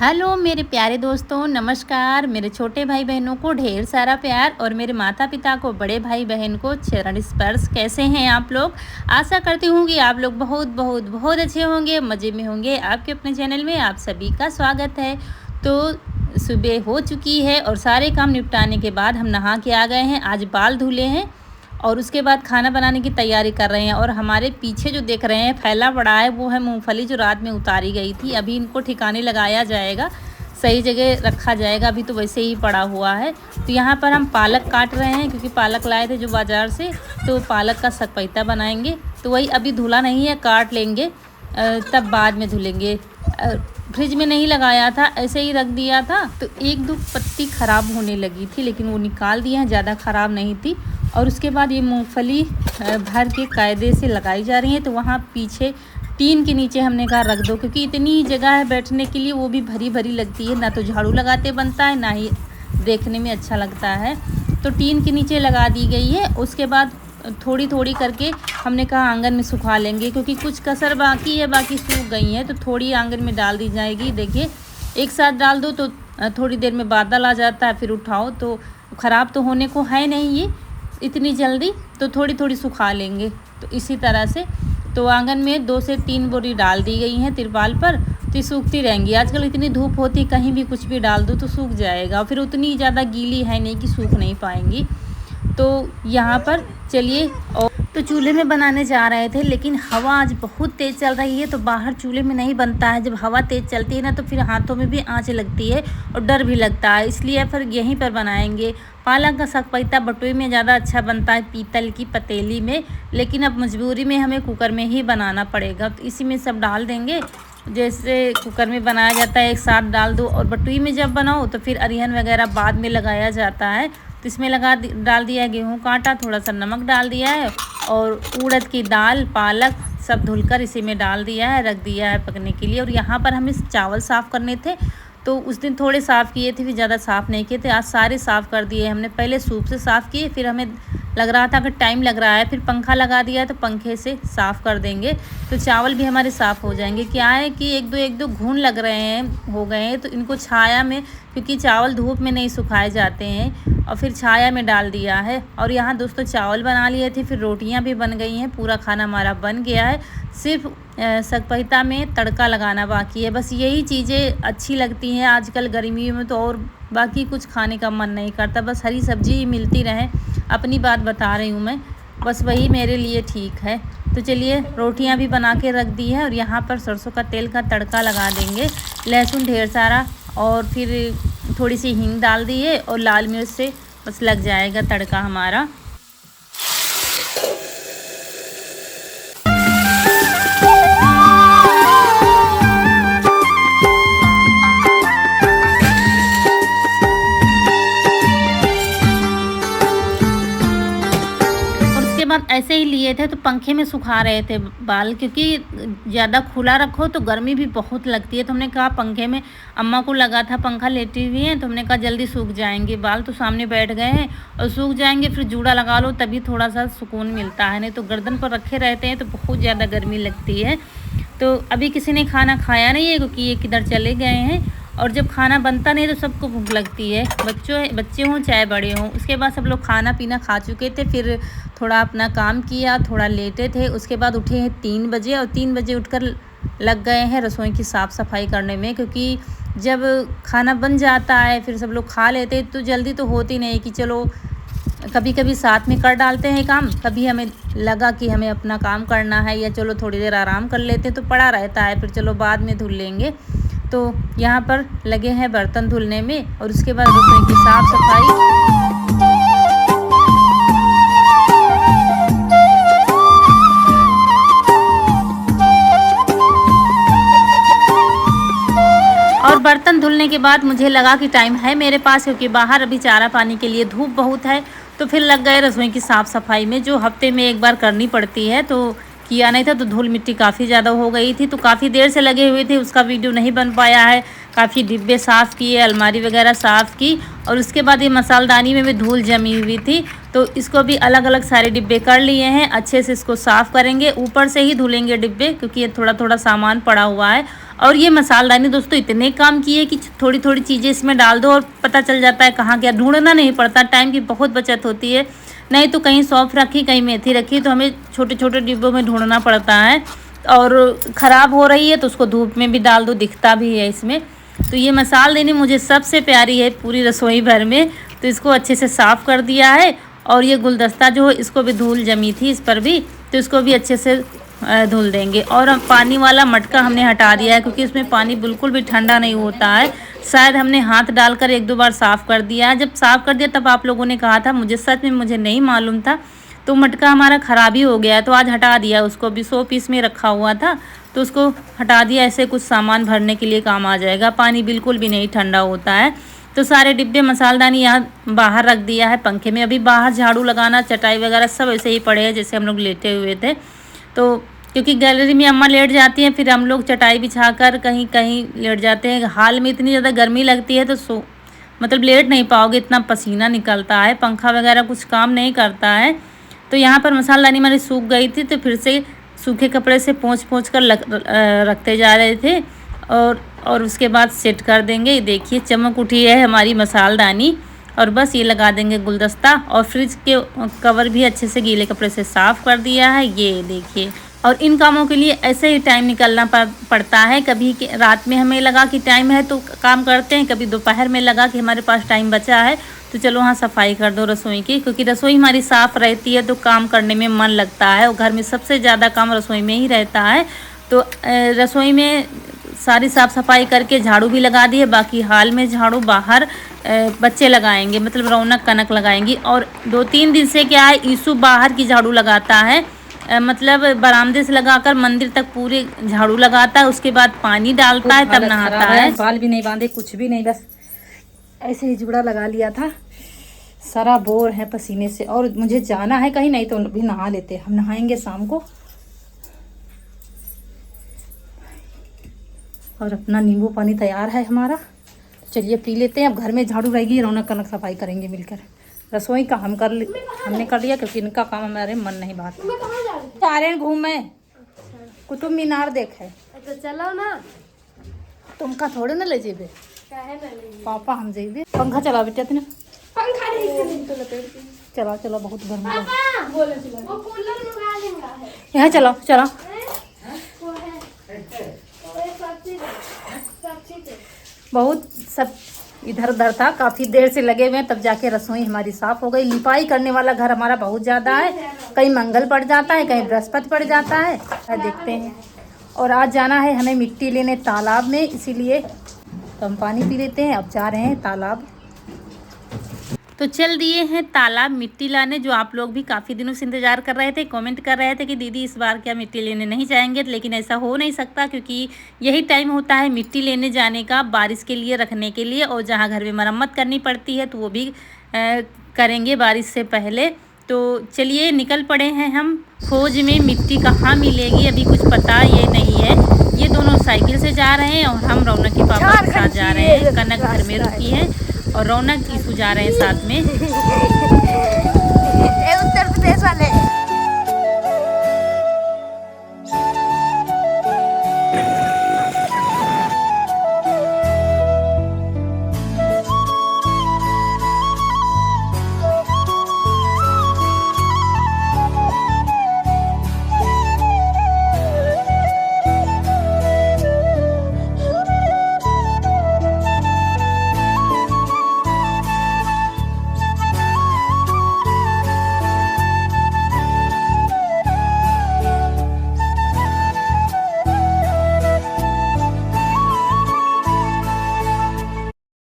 Hello मेरे प्यारे दोस्तों, नमस्कार। मेरे छोटे भाई बहनों को ढेर सारा प्यार और मेरे माता पिता को, बड़े भाई बहन को चरण स्पर्श। कैसे हैं आप लोग? आशा करती हूँ कि आप लोग बहुत बहुत बहुत अच्छे होंगे, मज़े में होंगे। आपके अपने चैनल में आप सभी का स्वागत है। तो सुबह हो चुकी है और सारे काम निपटाने के बाद हम नहा के आ गए हैं। आज बाल धुले हैं और उसके बाद खाना बनाने की तैयारी कर रहे हैं। और हमारे पीछे जो देख रहे हैं फैला पड़ा है, वो है मूंगफली जो रात में उतारी गई थी। अभी इनको ठिकाने लगाया जाएगा, सही जगह रखा जाएगा। अभी तो वैसे ही पड़ा हुआ है। तो यहाँ पर हम पालक काट रहे हैं, क्योंकि पालक लाए थे जो बाज़ार से, तो पालक का सकपैता बनाएंगे। तो वही अभी धुला नहीं है, काट लेंगे तब बाद में धुलेंगे। फ्रिज में नहीं लगाया था, ऐसे ही रख दिया था। तो एक दो पत्ती ख़राब होने लगी थी, लेकिन वो निकाल दिए हैं, ज़्यादा ख़राब नहीं थी। और उसके बाद ये मूंगफली भर के कायदे से लगाई जा रही है। तो वहाँ पीछे टीन के नीचे हमने कहा रख दो, क्योंकि इतनी जगह है बैठने के लिए, वो भी भरी भरी लगती है। ना तो झाड़ू लगाते बनता है, ना ही देखने में अच्छा लगता है। तो टीन के नीचे लगा दी गई है। उसके बाद थोड़ी थोड़ी करके हमने कहा आंगन में सुखा लेंगे, क्योंकि कुछ कसर बाकी है, बाकी सूख गई है। तो थोड़ी आंगन में डाल दी जाएगी। देखिए, एक साथ डाल दो तो थोड़ी देर में बादल आ जाता है, फिर उठाओ तो ख़राब तो होने को है नहीं ये इतनी जल्दी। तो थोड़ी थोड़ी सुखा लेंगे। तो इसी तरह से तो आंगन में 2 से 3 बोरी डाल दी गई हैं तिरपाल पर। तो ये सूखती रहेंगी। आजकल इतनी धूप होती, कहीं भी कुछ भी डाल दो तो सूख जाएगा। फिर उतनी ज़्यादा गीली है नहीं कि सूख नहीं पाएंगी। तो यहाँ पर चलिए, और तो चूल्हे में बनाने जा रहे थे, लेकिन हवा आज बहुत तेज़ चल रही है। तो बाहर चूल्हे में नहीं बनता है। जब हवा तेज़ चलती है ना, तो फिर हाथों में भी आँच लगती है और डर भी लगता है। इसलिए फिर यहीं पर बनाएंगे। पालक का सकपैता बटुए में ज़्यादा अच्छा बनता है, पीतल की पतीली में। लेकिन अब मजबूरी में हमें कुकर में ही बनाना पड़ेगा। तो इसी में सब डाल देंगे, जैसे कुकर में बनाया जाता है, एक साथ डाल दो। और बटुई में जब बनाओ तो फिर अरिहन वगैरह बाद में लगाया जाता है। तो इसमें डाल दिया है गेहूं का आटा, थोड़ा सा नमक डाल दिया है, और उड़द की दाल, पालक सब धुलकर इसी में डाल दिया है, रख दिया है पकने के लिए। और यहाँ पर हमें चावल साफ़ करने थे, तो उस दिन थोड़े साफ़ किए थे, फिर ज़्यादा साफ़ नहीं किए थे। आज सारे साफ़ कर दिए हमने। पहले सूप से साफ़ किए, फिर हमें लग रहा था कि टाइम लग रहा है, फिर पंखा लगा दिया, तो पंखे से साफ़ कर देंगे। तो चावल भी हमारे साफ़ हो जाएंगे। क्या है कि एक दो घून लग रहे हैं, हो गए हैं, तो इनको छाया में, क्योंकि चावल धूप में नहीं सुखाए जाते हैं, और फिर छाया में डाल दिया है। और यहाँ दोस्तों चावल बना लिए थे, फिर रोटियाँ भी बन गई हैं, पूरा खाना हमारा बन गया है। सिर्फ सकपैता में तड़का लगाना बाकी है। बस यही चीज़ें अच्छी लगती हैं आजकल गर्मियों में। तो और बाकी कुछ खाने का मन नहीं करता, बस हरी सब्जी मिलती रहे। अपनी बात बता रही हूँ मैं, बस वही मेरे लिए ठीक है। तो चलिए, रोटियां भी बना के रख दी है। और यहाँ पर सरसों का तेल का तड़का लगा देंगे, लहसुन ढेर सारा, और फिर थोड़ी सी हींग डाल दी है, और लाल मिर्च से बस लग जाएगा तड़का हमारा। बाद ऐसे ही लिए थे, तो पंखे में सुखा रहे थे बाल, क्योंकि ज़्यादा खुला रखो तो गर्मी भी बहुत लगती है। तो हमने कहा पंखे में, अम्मा को लगा था पंखा लेटी हुई है, तो हमने कहा जल्दी सूख जाएंगे बाल। तो सामने बैठ गए हैं और सूख जाएंगे, फिर जूड़ा लगा लो तभी थोड़ा सा सुकून मिलता है, नहीं तो गर्दन पर रखे रहते हैं तो बहुत ज़्यादा गर्मी लगती है। तो अभी किसी ने खाना खाया नहीं है, क्योंकि ये किधर चले गए हैं। और जब खाना बनता नहीं तो सबको भूख लगती है, बच्चे हों चाहे बड़े हों। उसके बाद सब लोग खाना पीना खा चुके थे, फिर थोड़ा अपना काम किया, थोड़ा लेटे थे। उसके बाद उठे हैं 3 बजे, और 3 बजे उठकर लग गए हैं रसोई की साफ़ सफाई करने में। क्योंकि जब खाना बन जाता है, फिर सब लोग खा लेते, तो जल्दी तो होती नहीं कि चलो कभी कभी साथ में कर डालते हैं काम। कभी हमें लगा कि हमें अपना काम करना है, या चलो थोड़ी देर आराम कर लेते हैं, तो पड़ा रहता है, फिर चलो बाद में धुल लेंगे। तो यहाँ पर लगे हैं बर्तन धुलने में, और उसके बाद रसोई की साफ़ सफाई। और बर्तन धुलने के बाद मुझे लगा कि टाइम है मेरे पास, क्योंकि बाहर अभी चारा पानी के लिए धूप बहुत है। तो फिर लग गए रसोई की साफ़ सफाई में, जो हफ्ते में एक बार करनी पड़ती है। तो किया नहीं था, तो धूल मिट्टी काफ़ी ज़्यादा हो गई थी, तो काफ़ी देर से लगे हुए थे, उसका वीडियो नहीं बन पाया है। काफ़ी डिब्बे साफ़ किए, अलमारी वगैरह साफ़ की, और उसके बाद ये मसालदानी में भी धूल जमी हुई थी। तो इसको भी अलग अलग सारे डिब्बे कर लिए हैं। अच्छे से इसको साफ़ करेंगे, ऊपर से ही धुलेंगे डिब्बे, क्योंकि ये थोड़ा थोड़ा सामान पड़ा हुआ है। और ये मसालदानी दोस्तों इतने काम की है कि थोड़ी थोड़ी चीज़ें इसमें डाल दो और पता चल जाता है कहाँ क्या, ढूंढना नहीं पड़ता, टाइम की बहुत बचत होती है। नहीं तो कहीं सौंफ रखी, कहीं मेथी रखी, तो हमें छोटे छोटे डिब्बों में ढूंढना पड़ता है। और ख़राब हो रही है तो उसको धूप में भी डाल दो, दिखता भी है इसमें। तो ये मसालदानी मुझे सबसे प्यारी है पूरी रसोई भर में। तो इसको अच्छे से साफ़ कर दिया है। और ये गुलदस्ता जो है इसको भी धूल जमी थी इस पर भी, तो इसको भी अच्छे से धुल देंगे। और पानी वाला मटका हमने हटा दिया है क्योंकि इसमें पानी बिल्कुल भी ठंडा नहीं होता है। शायद हमने हाथ डालकर एक दो बार साफ़ कर दिया है। जब साफ़ कर दिया तब आप लोगों ने कहा था, मुझे सच में मुझे नहीं मालूम था। तो मटका हमारा ख़राब ही हो गया है, तो आज हटा दिया उसको। भी 100 पीस में रखा हुआ था तो उसको हटा दिया। ऐसे कुछ सामान भरने के लिए काम आ जाएगा। पानी बिल्कुल भी नहीं ठंडा होता है। तो सारे डिब्बे मसालदानी यहाँ बाहर रख दिया है पंखे में। अभी बाहर झाड़ू लगाना, चटाई वगैरह सब ऐसे ही पड़े हैं जैसे हम लोग लेटे हुए थे। तो क्योंकि गैलरी में अम्मा लेट जाती हैं, फिर हम लोग चटाई बिछाकर कहीं कहीं लेट जाते हैं। हाल में इतनी ज़्यादा गर्मी लगती है तो मतलब लेट नहीं पाओगे, इतना पसीना निकलता है, पंखा वगैरह कुछ काम नहीं करता है। तो यहाँ पर मसालदानी हमारी सूख गई थी तो फिर से सूखे कपड़े से पोंछ कर रखते जा रहे थे। और उसके बाद सेट कर देंगे। ये देखिए चमक उठी है हमारी मसालदानी। और बस ये लगा देंगे गुलदस्ता। और फ्रिज के कवर भी अच्छे से गीले कपड़े से साफ़ कर दिया है, ये देखिए। और इन कामों के लिए ऐसे ही टाइम निकालना पड़ता है। कभी रात में हमें लगा कि टाइम है तो काम करते हैं, कभी दोपहर में लगा कि हमारे पास टाइम बचा है तो चलो हाँ सफाई कर दो रसोई की। क्योंकि रसोई हमारी साफ़ रहती है तो काम करने में मन लगता है। और घर में सबसे ज़्यादा काम रसोई में ही रहता है। तो रसोई में सारी साफ़ सफाई करके झाड़ू भी लगा दिए। बाकी हाल में झाड़ू बाहर बच्चे लगाएंगे, मतलब रौनक कनक लगाएंगी। और 2-3 दिन से क्या है, ईसु बाहर की झाड़ू लगाता है, मतलब बरामदे से लगाकर मंदिर तक पूरे झाड़ू लगाता है। उसके बाद पानी डालता है तब नहाता है। बाल भी नहीं बांधे, कुछ भी नहीं, बस ऐसे ही जुड़ा लगा लिया था। सारा बोर है पसीने से। और मुझे जाना है कहीं, नहीं तो भी नहा लेते, हम नहाएंगे शाम को। और अपना नींबू पानी तैयार है हमारा, चलिए पी लेते हैं। अब घर में झाड़ू रहेगी, रौनक कनक सफाई करेंगे मिलकर। रसोई का हमने कर लिया क्योंकि इनका काम हमारे मन नहीं बात। आ रहे हैं घूमे, कुतुब मीनार देखे तो चलो ना। तुमका थोड़े ना ले जेबे, पापा हम जेबे। पंखा चला बेटा तूने, पंखा नहीं चला चला, बहुत गर्मी है। वो कूलर मंगा लेंगे। यहाँ चलो चलो। वो है बहुत सब इधर उधर था, काफ़ी देर से लगे हुए हैं, तब जाके रसोई हमारी साफ़ हो गई। लिपाई करने वाला घर हमारा बहुत ज़्यादा है, कहीं मंगल पड़ जाता है, कहीं बृहस्पति पड़ जाता है, देखते हैं। और आज जाना है हमें मिट्टी लेने तालाब में, इसीलिए तो हम पानी पी लेते हैं। अब जा रहे हैं तालाब। तो चल दिए हैं तालाब मिट्टी लाने, जो आप लोग भी काफ़ी दिनों से इंतज़ार कर रहे थे, कमेंट कर रहे थे कि दीदी इस बार क्या मिट्टी लेने नहीं जाएंगे। लेकिन ऐसा हो नहीं सकता क्योंकि यही टाइम होता है मिट्टी लेने जाने का, बारिश के लिए रखने के लिए। और जहाँ घर में मरम्मत करनी पड़ती है तो वो भी करेंगे बारिश से पहले। तो चलिए निकल पड़े हैं हम खोज में। मिट्टी कहाँ मिलेगी अभी कुछ पता ये नहीं है। ये दोनों साइकिल से जा रहे हैं और हम रौनक के पापा के साथ जा रहे हैं। कनक घर में रुकी है और रौनक ईसू जा रहे हैं साथ में। उत्तर प्रदेश वाले।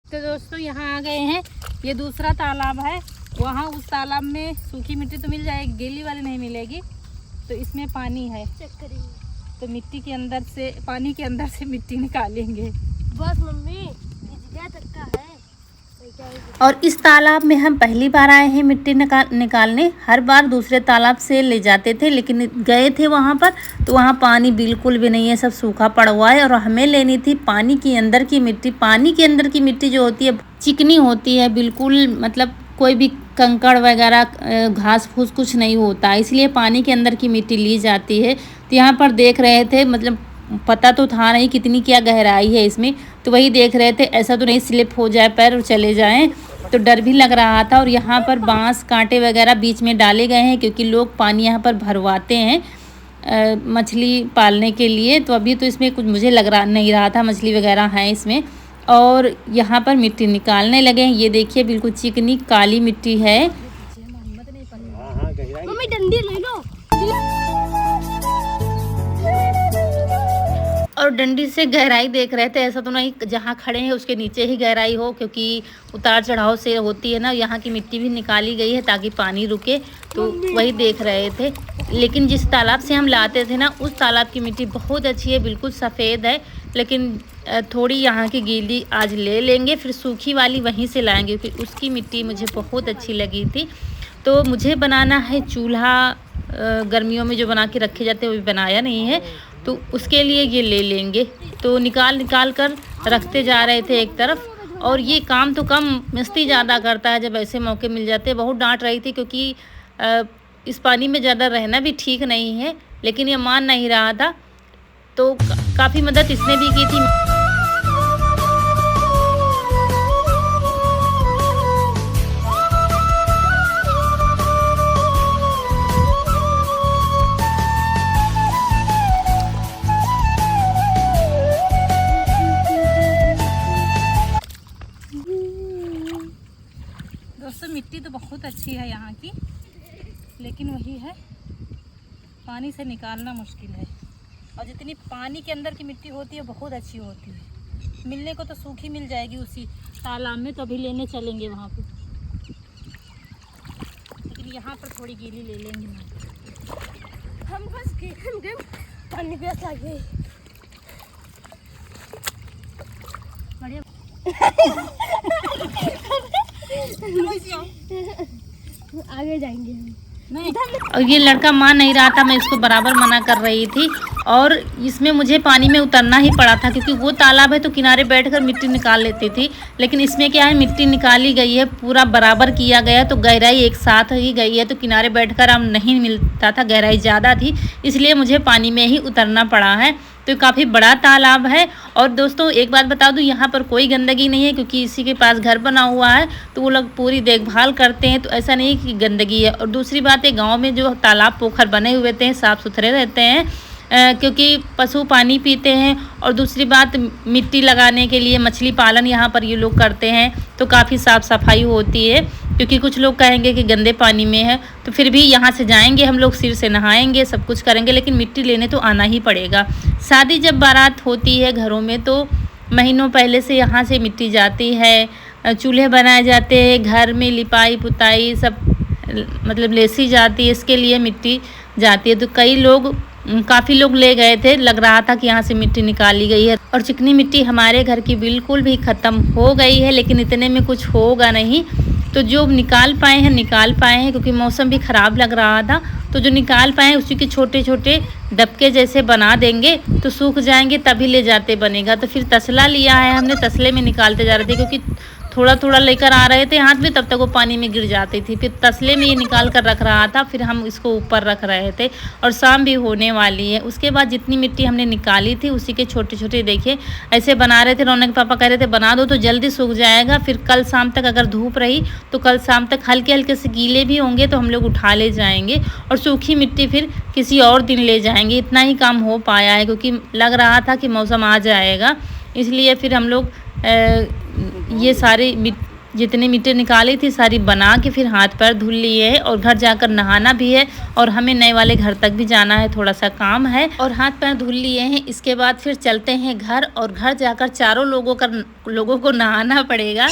दोस्तों यहाँ आ गए हैं, ये दूसरा तालाब है। वहाँ उस तालाब में सूखी मिट्टी तो मिल जाएगी, गीली वाली नहीं मिलेगी। तो इसमें पानी है, चेक करेंगे तो मिट्टी के अंदर से, पानी के अंदर से मिट्टी निकालेंगे। बस मम्मी इस जगह तक का है। और इस तालाब में हम पहली बार आए हैं मिट्टी निकालने। हर बार दूसरे तालाब से ले जाते थे, लेकिन गए थे वहाँ पर तो वहाँ पानी बिल्कुल भी नहीं है, सब सूखा पड़ा हुआ है। और हमें लेनी थी पानी के अंदर की मिट्टी। पानी के अंदर की मिट्टी जो होती है चिकनी होती है बिल्कुल, मतलब कोई भी कंकड़ वगैरह घास फूस कुछ नहीं होता, इसलिए पानी के अंदर की मिट्टी ली जाती है। तो यहाँ पर देख रहे थे, मतलब पता तो था नहीं कितनी क्या गहराई है इसमें, तो वही देख रहे थे ऐसा तो नहीं स्लिप हो जाए पैर और चले जाएं, तो डर भी लग रहा था। और यहाँ पर बांस कांटे वगैरह बीच में डाले गए हैं क्योंकि लोग पानी यहाँ पर भरवाते हैं मछली पालने के लिए। तो अभी तो इसमें कुछ मुझे लग रहा नहीं रहा था मछली वगैरह हैं इसमें। और यहाँ पर मिट्टी निकालने लगे हैं, ये देखिए बिल्कुल चिकनी काली मिट्टी है। मम्मी डंडी ले लो। और डंडी से गहराई देख रहे थे, ऐसा तो नहीं जहाँ खड़े हैं उसके नीचे ही गहराई हो, क्योंकि उतार चढ़ाव से होती है ना। यहाँ की मिट्टी भी निकाली गई है ताकि पानी रुके, तो वही देख रहे थे। लेकिन जिस तालाब से हम लाते थे ना, उस तालाब की मिट्टी बहुत अच्छी है, बिल्कुल सफ़ेद है। लेकिन थोड़ी यहाँ की गीली आज ले लेंगे, फिर सूखी वाली वहीं से लाएंगे क्योंकि उसकी मिट्टी मुझे बहुत अच्छी लगी थी। तो मुझे बनाना है चूल्हा, गर्मियों में जो बना के रखे जाते हैं वो भी बनाया नहीं है, तो उसके लिए ये ले लेंगे। तो निकाल कर रखते जा रहे थे एक तरफ। और ये काम तो कम मस्ती ज़्यादा करता है जब ऐसे मौके मिल जाते हैं। बहुत डांट रही थी क्योंकि इस पानी में ज़्यादा रहना भी ठीक नहीं है, लेकिन ये मान नहीं रहा था, तो काफ़ी मदद इसने भी की थी। दोस्तों मिट्टी तो बहुत अच्छी है यहाँ की, लेकिन वही है पानी से निकालना मुश्किल है। और जितनी पानी के अंदर की मिट्टी होती है बहुत अच्छी होती है। मिलने को तो सूखी मिल जाएगी उसी तालाब में, तो अभी लेने चलेंगे वहाँ पे, लेकिन यहाँ पर थोड़ी गीली ले लेंगे। हम फंस गए, पानी प्यास आ गई। बढ़िया आगे जाएंगे नहीं। और ये लड़का मान नहीं रहा था, मैं इसको बराबर मना कर रही थी। और इसमें मुझे पानी में उतरना ही पड़ा था क्योंकि वो तालाब है तो किनारे बैठकर मिट्टी निकाल लेती थी, लेकिन इसमें क्या है मिट्टी निकाली गई है, पूरा बराबर किया गया, तो गहराई एक साथ ही गई है, तो किनारे बैठकर अब नहीं मिलता था, गहराई ज़्यादा थी, इसलिए मुझे पानी में ही उतरना पड़ा है। तो काफ़ी बड़ा तालाब है। और दोस्तों एक बात बता दूं, यहाँ पर कोई गंदगी नहीं है क्योंकि इसी के पास घर बना हुआ है, तो वो लोग पूरी देखभाल करते हैं, तो ऐसा नहीं कि गंदगी है। और दूसरी बात है, गांव में जो तालाब पोखर बने हुए थे साफ़ सुथरे रहते हैं क्योंकि पशु पानी पीते हैं। और दूसरी बात, मिट्टी लगाने के लिए मछली पालन यहाँ पर ये लोग करते हैं, तो काफ़ी साफ़ सफाई होती है। क्योंकि कुछ लोग कहेंगे कि गंदे पानी में है, तो फिर भी यहाँ से जाएंगे हम लोग, सिर से नहाएंगे, सब कुछ करेंगे, लेकिन मिट्टी लेने तो आना ही पड़ेगा। शादी जब बारात होती है घरों में, तो महीनों पहले से यहाँ से मिट्टी जाती है, चूल्हे बनाए जाते हैं, घर में लिपाई पुताई सब मतलब लेसी जाती है, इसके लिए मिट्टी जाती है। तो काफ़ी लोग ले गए थे, लग रहा था कि यहाँ से मिट्टी निकाली गई है। और चिकनी मिट्टी हमारे घर की बिल्कुल भी ख़त्म हो गई है, लेकिन इतने में कुछ होगा नहीं, तो जो निकाल पाए हैं क्योंकि मौसम भी ख़राब लग रहा था, तो जो निकाल पाए हैं उसी के छोटे छोटे डबके जैसे बना देंगे, तो सूख जाएंगे तभी ले जाते बनेगा। तो फिर तसला लिया है हमने, तसले में निकालते जा रहे थे क्योंकि थोड़ा थोड़ा लेकर आ रहे थे हाथ में, तब तक वो पानी में गिर जाती थी। फिर तसले में ये निकाल कर रख रहा था, फिर हम इसको ऊपर रख रहे थे। और शाम भी होने वाली है। उसके बाद जितनी मिट्टी हमने निकाली थी उसी के छोटे छोटे देखिए ऐसे बना रहे थे। रौनक पापा कह रहे थे बना दो तो जल्दी सूख जाएगा, फिर कल शाम तक अगर धूप रही तो कल शाम तक हल्के हल्के से गीले भी होंगे तो हम लोग उठा ले जाएंगे, और सूखी मिट्टी फिर किसी और दिन ले जाएंगे। इतना ही काम हो पाया है क्योंकि लग रहा था कि मौसम आ जाएगा, इसलिए फिर हम लोग ये सारी जितनी मिट्टी निकाली थी सारी बना के फिर हाथ पैर धुल लिए है। और घर जाकर नहाना भी है, और हमें नए वाले घर तक भी जाना है, थोड़ा सा काम है, और हाथ पैर धुल लिए हैं। इसके बाद फिर चलते हैं घर, और घर जाकर चारों लोगों को नहाना पड़ेगा।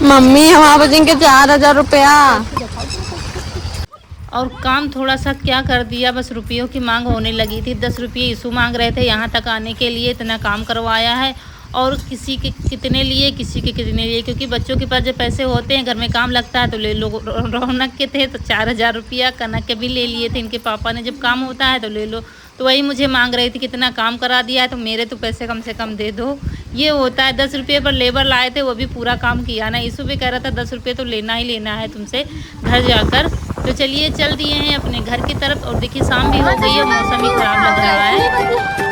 मम्मी हमारे बचेंगे 4,000 रुपया। और काम थोड़ा सा क्या कर दिया, बस रुपयों की मांग होने लगी थी। 10 रुपये ईशू मांग रहे थे यहाँ तक आने के लिए, इतना काम करवाया है। और किसी के कितने लिए, किसी के कितने लिए, क्योंकि बच्चों के पास जब पैसे होते हैं, घर में काम लगता है तो ले लो। रौनक के थे तो 4000 रुपया कनक के भी ले लिए थे इनके पापा ने, जब काम होता है तो ले लो। तो वही मुझे मांग रही थी कितना काम करा दिया है तो मेरे तो पैसे कम से कम दे दो। ये होता है। 10 रुपये पर लेबर लाए थे, वो भी पूरा काम किया ना। ईशु भी कह रहा था 10 रुपये तो लेना ही लेना है तुमसे घर जाकर। तो चलिए चल दिए हैं अपने घर की तरफ। और देखिए शाम भी हो गई है, मौसम भी ख़राब लग रहा है।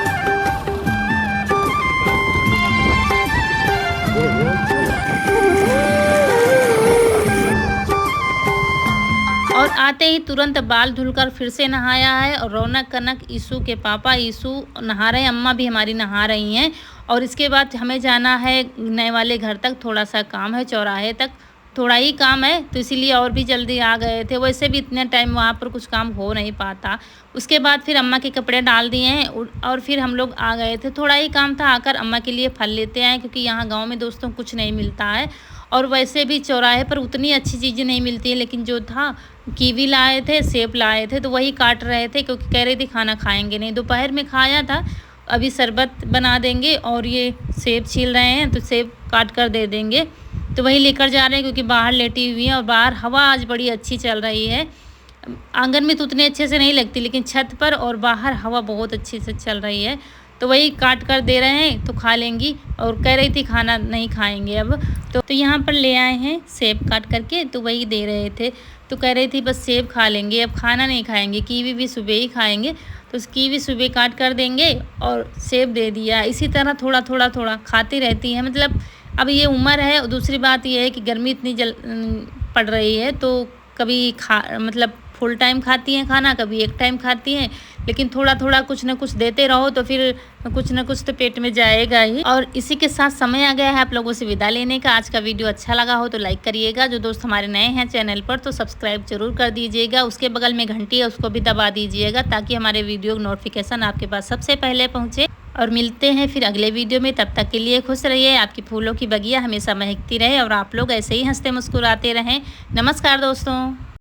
और आते ही तुरंत बाल धुलकर फिर से नहाया है। और रौनक, कनक, ईशु के पापा, ईशु नहा रहे हैं, अम्मा भी हमारी नहा रही हैं। और इसके बाद हमें जाना है नए वाले घर तक, थोड़ा सा काम है, चौराहे तक थोड़ा ही काम है, तो इसीलिए और भी जल्दी आ गए थे। वैसे भी इतने टाइम वहाँ पर कुछ काम हो नहीं पाता। उसके बाद फिर अम्मा के कपड़े डाल दिए हैं और फिर हम लोग आ गए थे। थोड़ा ही काम था, आकर अम्मा के लिए फल लेते आए, क्योंकि यहाँ गाँव में दोस्तों कुछ नहीं मिलता है। और वैसे भी चौराहे पर उतनी अच्छी चीज़ें नहीं मिलती है, लेकिन जो था कीवी लाए थे, सेब लाए थे, तो वही काट रहे थे, क्योंकि कह रही थी खाना खाएंगे नहीं। दोपहर में खाया था, अभी शरबत बना देंगे। और ये सेब छील रहे हैं तो सेब काट कर दे देंगे, तो वही लेकर जा रहे हैं, क्योंकि बाहर लेटी हुई हैं और बाहर हवा आज बड़ी अच्छी चल रही है। आंगन में तो उतने अच्छे से नहीं लगती, लेकिन छत पर और बाहर हवा बहुत अच्छी से चल रही है, तो वही काट कर दे रहे हैं तो खा लेंगी। और कह रही थी खाना नहीं खाएंगे अब, तो यहाँ पर ले आए हैं सेब काट करके, तो वही दे रहे थे। तो कह रही थी बस सेब खा लेंगे, अब खाना नहीं खाएंगे, कीवी भी सुबह ही खाएंगे। तो उस कीवी सुबह काट कर देंगे और सेब दे दिया। इसी तरह थोड़ा थोड़ा थोड़ा खाती रहती है। मतलब अब ये उम्र है। और दूसरी बात ये है कि गर्मी इतनी पड़ रही है, तो कभी मतलब फुल टाइम खाती हैं खाना, कभी एक टाइम खाती हैं, लेकिन थोड़ा थोड़ा कुछ ना कुछ देते रहो तो फिर कुछ ना कुछ तो पेट में जाएगा ही। और इसी के साथ समय आ गया है आप लोगों से विदा लेने का। आज का वीडियो अच्छा लगा हो तो लाइक करिएगा, जो दोस्त हमारे नए हैं चैनल पर तो सब्सक्राइब जरूर कर दीजिएगा। उसके बगल में घंटी है, उसको भी दबा दीजिएगा, ताकि हमारे वीडियो नोटिफिकेशन आपके पास सबसे पहले पहुँचे। और मिलते हैं फिर अगले वीडियो में, तब तक के लिए खुश रहिए, आपकी फूलों की बगिया हमेशा महकती रहे और आप लोग ऐसे ही हंसते मुस्कुराते रहें। नमस्कार दोस्तों।